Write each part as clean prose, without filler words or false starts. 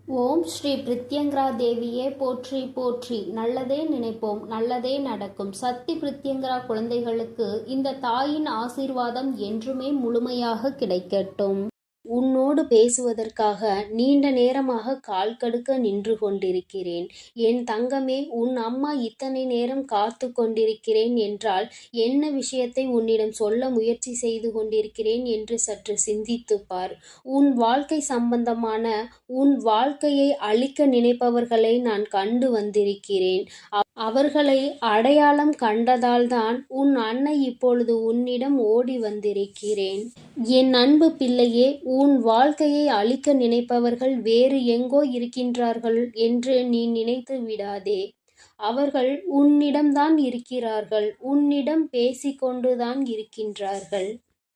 ஓம் ஸ்ரீ பிரித்யங்கரா தேவியே போற்றி போற்றி. நல்லதே நினைப்போம், நல்லதே நடக்கும். சக்தி பிரித்யங்கரா குழந்தைகளுக்கு இந்த தாயின் ஆசீர்வாதம் என்றுமே முழுமையாக கிடைக்கட்டும். உன்னோடு பேசுவதற்காக நீண்ட நேரமாக கால் கடுக்க நின்று கொண்டிருக்கிறேன். என் தங்கமே, உன் அம்மா இத்தனை நேரம் காத்து கொண்டிருக்கிறேன் என்றால் என்ன விஷயத்தை உன்னிடம் சொல்ல முயற்சி செய்து கொண்டிருக்கிறேன் என்று சற்று சிந்தித்துப் பார். உன் வாழ்க்கை சம்பந்தமான உன் வாழ்க்கையை அழிக்க நினைப்பவர்களை நான் கண்டு வந்திருக்கிறேன். அவர்களை அடையாளம் கண்டதால்தான் உன் அன்னை இப்பொழுது உன்னிடம் ஓடி வந்திருக்கிறேன். என் அன்பு பிள்ளையே, உன் வாழ்க்கையை அழிக்க நினைப்பவர்கள் வேறு எங்கோ இருக்கின்றார்கள் என்று நீ நினைத்து விடாதே. அவர்கள் உன்னிடம்தான் இருக்கிறார்கள். உன்னிடம் பேசிக்கொண்டுதான் இருக்கின்றார்கள்.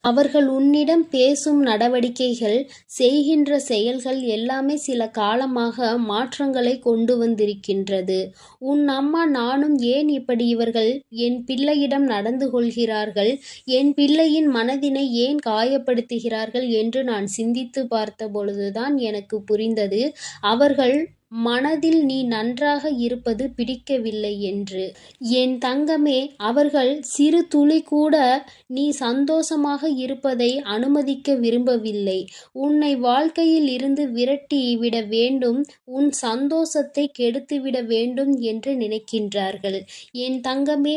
அவர்கள் உன்னிடம் பேசும் நடவடிக்கைகள், செய்கின்ற செயல்கள் எல்லாமே சில காலமாக மாற்றங்களை கொண்டு வந்திருக்கின்றது. உன் அம்மா நானும் ஏன் இப்படி இவர்கள் என் பிள்ளையிடம் நடந்து கொள்கிறார்கள், என் பிள்ளையின் மனதினை ஏன் காயப்படுத்துகிறார்கள் என்று நான் சிந்தித்து பார்த்த பொழுதுதான் எனக்கு புரிந்தது, அவர்கள் மனதில் நீ நன்றாக இருப்பது பிடிக்கவில்லை என்று. என் தங்கமே, அவர்கள் சிறு துளி கூட நீ சந்தோஷமாக இருப்பதை அனுமதிக்க விரும்பவில்லை. உன்னை வாழ்க்கையில் இருந்து விரட்டி விட வேண்டும், உன் சந்தோஷத்தை கெடுத்துவிட வேண்டும் என்று நினைக்கின்றார்கள். என் தங்கமே,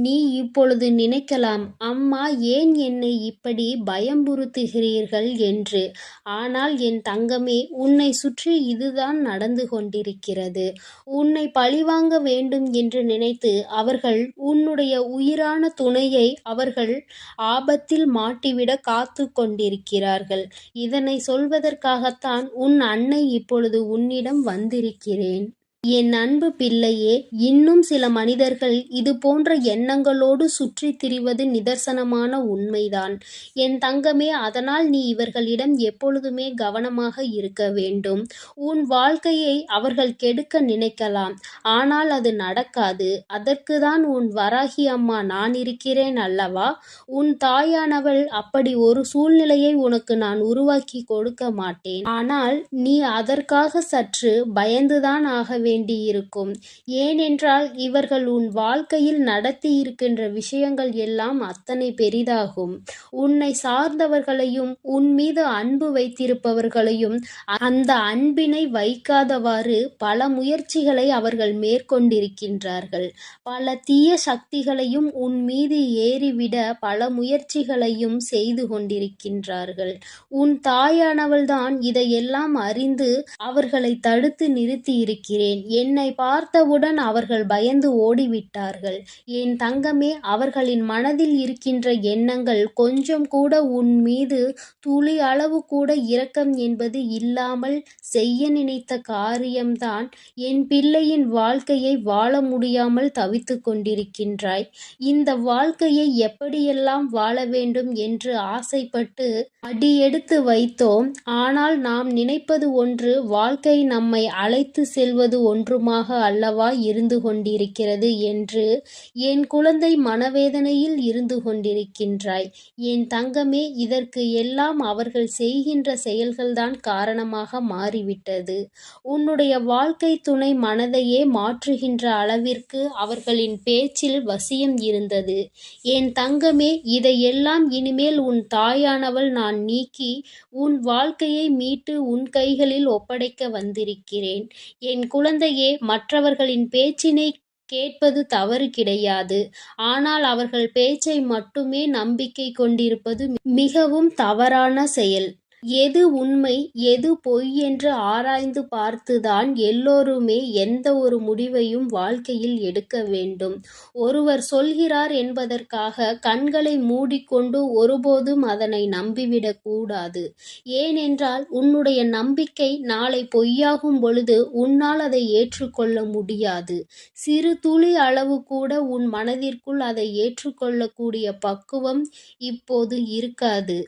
நீ இப்பொழுது நினைக்கலாம், அம்மா ஏன் என்னை இப்படி பயம்புறுத்துகிறீர்கள் என்று. ஆனால் என் தங்கமே, உன்னை சுற்றி இதுதான் நடந்து கொண்டிருக்கிறது. உன்னை பழிவாங்க வேண்டும் என்று நினைத்து அவர்கள் உன்னுடைய உயிரான துணையை அவர்கள் ஆபத்தில் மாட்டிவிட காத்து கொண்டிருக்கிறார்கள். இதனை சொல்வதற்காகத்தான் உன் அன்னை இப்பொழுது உன்னிடம் வந்திருக்கிறேன். என் அன்பு பிள்ளையே, இன்னும் சில மனிதர்கள் இது போன்ற எண்ணங்களோடு சுற்றித் திரிவது நிதர்சனமான உண்மைதான். என் தங்கமே, அதனால் நீ இவர்களிடம் எப்பொழுதுமே கவனமாக இருக்க வேண்டும். உன் வாழ்க்கையை அவர்கள் கெடுக்க நினைக்கலாம், ஆனால் அது நடக்காது. அதற்குதான் உன் வராகி அம்மா நான் இருக்கிறேன் அல்லவா. உன் தாயானவள் அப்படி ஒரு சூழ்நிலையை உனக்கு நான் உருவாக்கி கொடுக்க மாட்டேன். ஆனால் நீ அதற்காக சற்று பயந்துதான் ஆக வேண்டியிருக்கும். ஏனென்றால் இவர்கள் உன் வாழ்க்கையில் நடத்தி இருக்கின்ற விஷயங்கள் எல்லாம் அத்தனை பெரிதாகும். உன்னை சார்ந்தவர்களையும் உன் மீது அன்பு வைத்திருப்பவர்களையும் அந்த அன்பினை வைக்காதவாறு பல முயற்சிகளை அவர்கள் மேற்கொண்டிருக்கின்றார்கள். பல தீய சக்திகளையும் உன் மீது ஏறிவிட பல முயற்சிகளையும் செய்து கொண்டிருக்கின்றார்கள். உன் தாயானவள்தான் இதையெல்லாம் அறிந்து அவர்களை தடுத்து நிறுத்தி இருக்கிறேன். என்னை பார்த்தவுடன் அவர்கள் பயந்து ஓடிவிட்டார்கள். என் தங்கமே, அவர்களின் மனதில் இருக்கின்ற எண்ணங்கள் கொஞ்சம் கூட உன் மீது துளி அளவு கூட இரக்கம் என்பது இல்லாமல் செய்ய நினைத்த காரியம்தான் என் பிள்ளையின் வாழ்க்கையை வாழ முடியாமல் தவித்து கொண்டிருக்கின்றாய். இந்த வாழ்க்கையை எப்படியெல்லாம் வாழ வேண்டும் என்று ஆசைப்பட்டு அடியெடுத்து வைத்தோம். ஆனால் நாம் நினைப்பது ஒன்று, வாழ்க்கை நம்மை அழைத்து செல்வது ஒன்றுமாக அல்லவா இருந்து கொண்டிருக்கிறது என்று என் குழந்தை மனவேதனையில் இருந்து கொண்டிருக்கின்றாய். என் தங்கமே, இதற்கு எல்லாம் அவர்கள் செய்கின்ற செயல்கள்தான் காரணமாக மாறிவிட்டது. உன்னுடைய வாழ்க்கை துணை மனதையே மாற்றுகின்ற அளவிற்கு அவர்களின் பேச்சில் வசியம் இருந்தது. என் தங்கமே, இதையெல்லாம் இனிமேல் உன் தாயானவள் நான் நீக்கி உன் வாழ்க்கையை மீட்டு உன் கைகளில் ஒப்படைக்க வந்திருக்கிறேன். என் குழந்தையே, மற்றவர்களின் பேச்சினை கேட்பது தவறு கிடையாது. ஆனால் அவர்கள் பேச்சை மட்டுமே நம்பிக்கை கொண்டிருப்பது மிகவும் தவறான செயல். எது உண்மை எது பொய் என்று ஆராய்ந்து பார்த்துதான் எல்லோருமே எந்த ஒரு முடிவையும் வாழ்க்கையில் எடுக்க வேண்டும். ஒருவர் சொல்கிறார் என்பதற்காக கண்களை மூடிக்கொண்டு ஒருபோதும் அதனை நம்பிவிடக் கூடாது. ஏனென்றால் உன்னுடைய நம்பிக்கை நாளை பொய்யாகும் பொழுது உன்னால் அதை ஏற்றுக்கொள்ள முடியாது. சிறு துளி அளவு கூட உன் மனதிற்குள் அதை ஏற்றுக்கொள்ளக்கூடிய பக்குவம் இப்போது இருக்காது.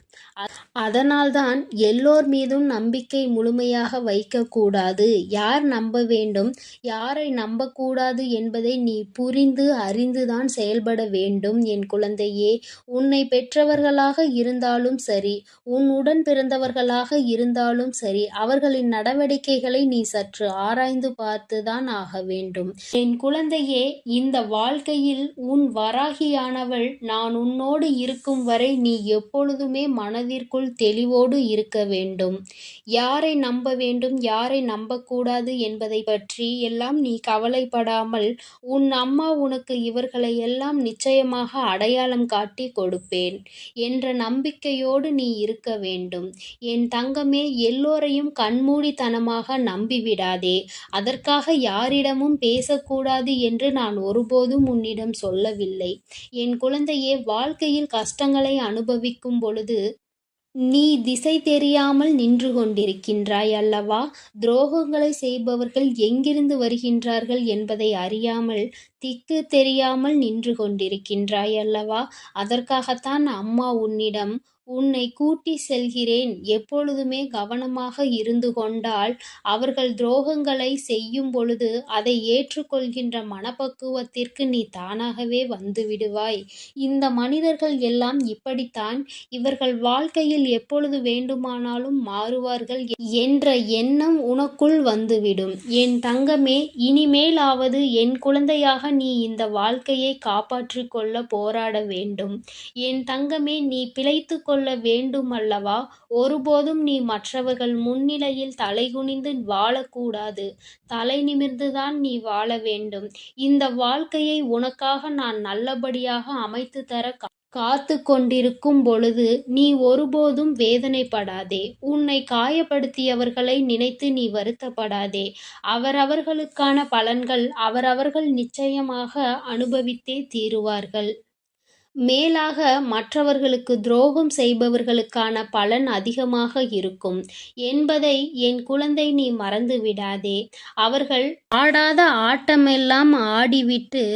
அதனால்தான் எல்லோர் மீதும் நம்பிக்கை முழுமையாக வைக்கக்கூடாது. யார் நம்ப வேண்டும், யாரை நம்பக்கூடாது என்பதை நீ புரிந்து அறிந்துதான் செயல்பட வேண்டும். என் குழந்தையே, உன்னை பெற்றவர்களாக இருந்தாலும் சரி, உன் உடன் பிறந்தவர்களாக இருந்தாலும் சரி, அவர்களின் நடவடிக்கைகளை நீ சற்று ஆராய்ந்து பார்த்துதான் ஆக வேண்டும். என் குழந்தையே, இந்த வாழ்க்கையில் உன் வராகியானவள் நான் உன்னோடு இருக்கும் வரை நீ எப்பொழுதுமே மனதிற்குள் தெளிவோடு இருக்க வேண்டும். யாரை நம்ப வேண்டும், யாரை நம்பக்கூடாது என்பதை பற்றி எல்லாம் நீ கவலைப்படாமல், உன் அம்மா உனக்கு இவர்களை எல்லாம் நிச்சயமாக அடையாளம் காட்டி கொடுப்பேன் என்ற நம்பிக்கையோடு நீ இருக்க வேண்டும். என் தங்கமே, எல்லோரையும் கண்மூடித்தனமாக நம்பிவிடாதே. அதற்காக யாரிடமும் பேசக்கூடாது என்று நான் ஒருபோதும் உன்னிடம் சொல்லவில்லை. என் குழந்தையே, வாழ்க்கையில் கஷ்டங்களை அனுபவிக்கும் பொழுது நீ திசை தெரியாமல் நின்று கொண்டிருக்கின்றாய் அல்லவா? துரோகங்களை செய்பவர்கள் எங்கிருந்து வருகின்றார்கள் என்பதை அறியாமல் திக்கு தெரியாமல் நின்று கொண்டிருக்கின்றாய் அல்லவா? அதற்காகத்தான் அம்மா உன்னிடம் உன்னை கூட்டி செல்கிறேன். எப்பொழுதுமே கவனமாக இருந்து கொண்டால் அவர்கள் துரோகங்களை செய்யும் பொழுது அதை ஏற்றுக்கொள்கின்ற மனப்பக்குவத்திற்கு நீ தானாகவே வந்து விடுவாய். இந்த மனிதர்கள் எல்லாம் இப்படித்தான், இவர்கள் வாழ்க்கையில் எப்பொழுது வேண்டுமானாலும் மாறுவார்கள் என்ற எண்ணம் உனக்குள் வந்துவிடும். என் தங்கமே, இனிமேலாவது என் குழந்தையாக நீ இந்த வாழ்க்கையை காப்பாற்றிக் கொள்ள போராட வேண்டும். என் தங்கமே, நீ பிழைத்து கொள்ள வேண்டும் அல்லவா? ஒருபோதும் நீ மற்றவர்கள் முன்னிலையில் தலைகுனிந்து வாழக்கூடாது. தலை நிமிர்ந்துதான் நீ வாழ வேண்டும். இந்த வாழ்க்கையை உனக்காக நான் நல்லபடியாக அமைத்து தர காத்து கொண்டிருக்கும் பொழுது நீ ஒருபோதும் வேதனைப்படாதே. உன்னை காயப்படுத்தியவர்களை நினைத்து நீ வருத்தப்படாதே. அவரவர்களுக்கான பலன்கள் அவரவர்கள் நிச்சயமாக அனுபவித்தே தீருவார்கள். மேலாக மற்றவர்களுக்கு துரோகம் செய்பவர்களுக்கான பலன் அதிகமாக இருக்கும் என்பதை என் குழந்தை நீ மறந்து விடாதே. அவர்கள் ஆடாத ஆட்டமெல்லாம் ஆடிவிட்டு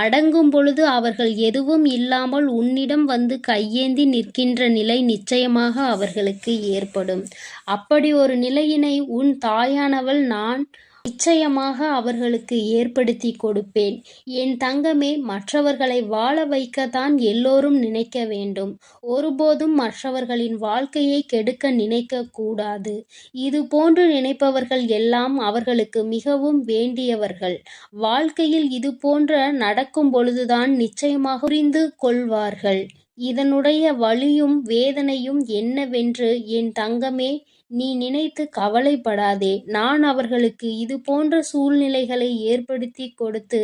அடங்கும் பொழுது அவர்கள் எதுவும் இல்லாமல் உன்னிடம் வந்து கையேந்தி நிற்கின்ற நிலை நிச்சயமாக அவர்களுக்கு ஏற்படும். அப்படி ஒரு நிலையினை உன் தாயானவள் நான் நிச்சயமாக அவர்களுக்கு ஏற்படுத்தி கொடுப்பேன். என் தங்கமே, மற்றவர்களை வாழ வைக்கத்தான் எல்லோரும் நினைக்க வேண்டும். ஒருபோதும் மற்றவர்களின் வாழ்க்கையை கெடுக்க நினைக்க கூடாது. இது போன்று நினைப்பவர்கள் எல்லாம் அவர்களுக்கு மிகவும் வேண்டியவர்கள். வாழ்க்கையில் இது போன்ற நடக்கும் பொழுதுதான் நிச்சயமாக புரிந்து கொள்வார்கள். இதனுடைய வலியும் வேதனையும் என்னவென்று என் தங்கமே நீ நினைத்து கவலைப்படாதே. நான் அவர்களுக்கு இது போன்ற சூழ்நிலைகளை ஏற்படுத்தி கொடுத்து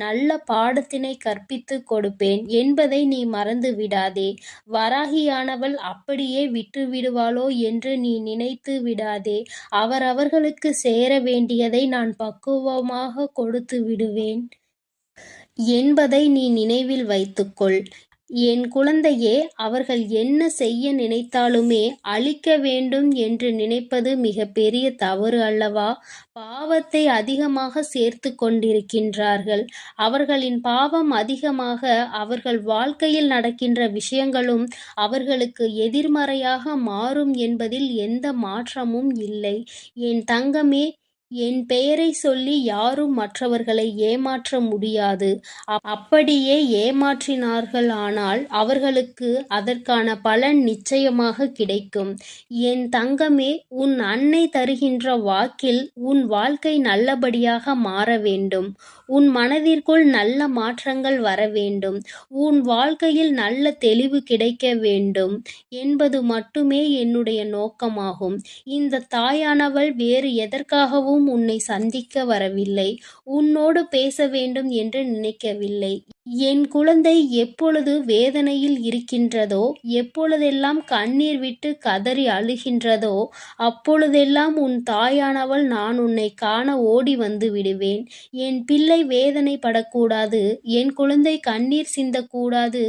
நல்ல பாடத்தினை கற்பித்து கொடுப்பேன் என்பதை நீ மறந்து விடாதே. வராகியானவள் அப்படியே விட்டு விடுவாளோ என்று நீ நினைத்து விடாதே. அவர்களுக்கு சேர வேண்டியதை நான் பக்குவமாக கொடுத்து விடுவேன் என்பதை நீ நினைவில் வைத்துக்கொள். என் குழந்தையே, அவர்கள் என்ன செய்ய நினைத்தாலுமே அழிக்க வேண்டும் என்று நினைப்பது மிக பெரிய தவறு அல்லவா? பாவத்தை அதிகமாக சேர்த்து கொண்டிருக்கின்றார்கள். அவர்களின் பாவம் அதிகமாக அவர்கள் வாழ்க்கையில் நடக்கின்ற விஷயங்களும் அவர்களுக்கு எதிர்மறையாக மாறும் என்பதில் எந்த மாற்றமும் இல்லை. என் தங்கமே, என் பெயரை சொல்லி யாரும் மற்றவர்களை ஏமாற்ற முடியாது. அப்படியே ஏமாற்றினார்களானால் அவர்களுக்கு அதற்கான பலன் நிச்சயமாக கிடைக்கும். என் தங்கமே, உன் அன்னை தருகின்ற வாக்கில் உன் வாழ்க்கை நல்லபடியாக மாற வேண்டும். உன் மனதிற்குள் நல்ல மாற்றங்கள் வர வேண்டும். உன் வாழ்க்கையில் நல்ல தெளிவு கிடைக்க வேண்டும் என்பது மட்டுமே என்னுடைய நோக்கமாகும். இந்த தாயானவள் வேறு எதற்காகவும் உன்னை சந்திக்க வரவில்லை. உன்னோடு பேச வேண்டும் என்று நினைக்கவில்லை. என் குழந்தை எப்பொழுது வேதனையில் இருக்கின்றதோ, எப்பொழுதெல்லாம் கண்ணீர் விட்டு கதறி அழுகின்றதோ, அப்பொழுதெல்லாம் உன் தாயானவள் நான் உன்னை காண ஓடி வந்து விடுவேன். என் பிள்ளை வேதனைப்படக்கூடாது, என் குழந்தை கண்ணீர் சிந்தக்கூடாது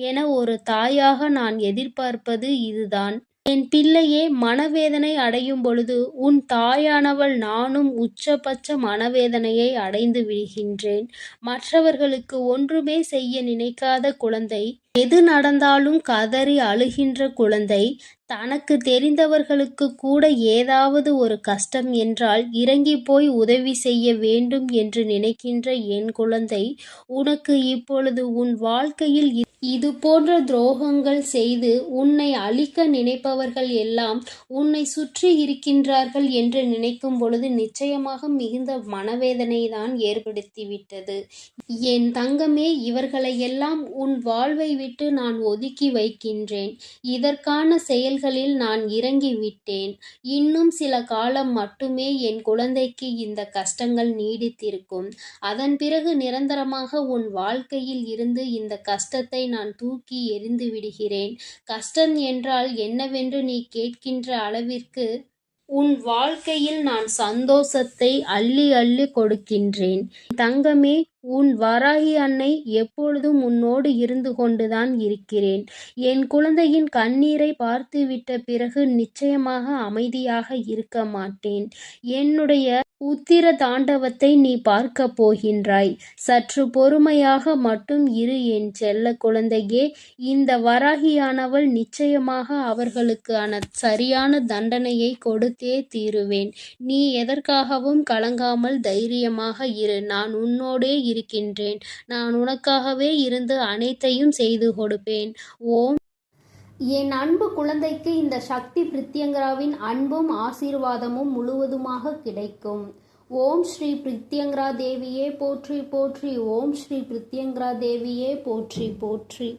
என ஒரு தாயாக நான் எதிர்பார்ப்பது இதுதான். என் பிள்ளையே, மனவேதனை அடையும் பொழுது உன் தாயானவள் நானும் உச்சபட்ச மனவேதனையை அடைந்து விடுகின்றேன். மற்றவர்களுக்கு ஒன்றுமே செய்ய நினைக்காத குழந்தை, எது நடந்தாலும் கதறி அழுகின்ற குழந்தை, தனக்கு தெரிந்தவர்களுக்கு கூட ஏதாவது ஒரு கஷ்டம் என்றால் இறங்கி போய் உதவி செய்ய வேண்டும் என்று நினைக்கின்ற என் குழந்தை, உனக்கு இப்பொழுது உன் வாழ்க்கையில் இது போன்ற துரோகங்கள் செய்து உன்னை அழிக்க நினைப்பவர்கள் எல்லாம் உன்னை சுற்றி இருக்கின்றார்கள் என்று நினைக்கும் பொழுது நிச்சயமாக மிகுந்த மனவேதனை தான் ஏற்படுத்திவிட்டது. என் தங்கமே, இவர்களையெல்லாம் உன் வாழ்வை விட்டு நான் ஒதுக்கி வைக்கின்றேன். இதற்கான செயல்களில் நான் இறங்கி விட்டேன். இன்னும் சில காலம் மட்டுமே என் குழந்தைக்கு இந்த கஷ்டங்கள் நீடித்திருக்கும். அதன் பிறகு நிரந்தரமாக உன் வாழ்க்கையில் இருந்து இந்த கஷ்டத்தை நான் தூக்கி எறிந்து விடுகிறேன். கஷ்டம் என்றால் என்னவென்று நீ கேட்கின்ற அளவிற்கு உன் வாழ்க்கையில் நான் சந்தோஷத்தை அள்ளி அள்ளி கொடுக்கின்றேன். தங்கமே, உன் வராகி அன்னை எப்பொழுதும் உன்னோடு இருந்து கொண்டுதான் இருக்கிறேன். என் குழந்தையின் கண்ணீரை பார்த்துவிட்ட பிறகு நிச்சயமாக அமைதியாக இருக்க மாட்டேன். என்னுடைய உத்திர தாண்டவத்தை நீ பார்க்க போகின்றாய். சற்று பொறுமையாக மட்டும் இரு என் செல்ல குழந்தையே. இந்த வராகியானவள் நிச்சயமாக அவர்களுக்கான சரியான தண்டனையை கொடுத்தே தீருவேன். நீ எதற்காகவும் கலங்காமல் தைரியமாக இரு. நான் உன்னோடே இருக்கின்றேன். நான் உனக்காகவே இருந்து அனைத்தையும் செய்து கொடுப்பேன். ஓம். என் அன்பு குழந்தைக்கு இந்த சக்தி பிரித்யங்கராவின் அன்பும் ஆசீர்வாதமும் முழுவதுமாக கிடைக்கும். ஓம் ஸ்ரீ பிரித்யங்கரா தேவியே போற்றி போற்றி. ஓம் ஸ்ரீ பிரித்யங்கரா தேவியே போற்றி போற்றி.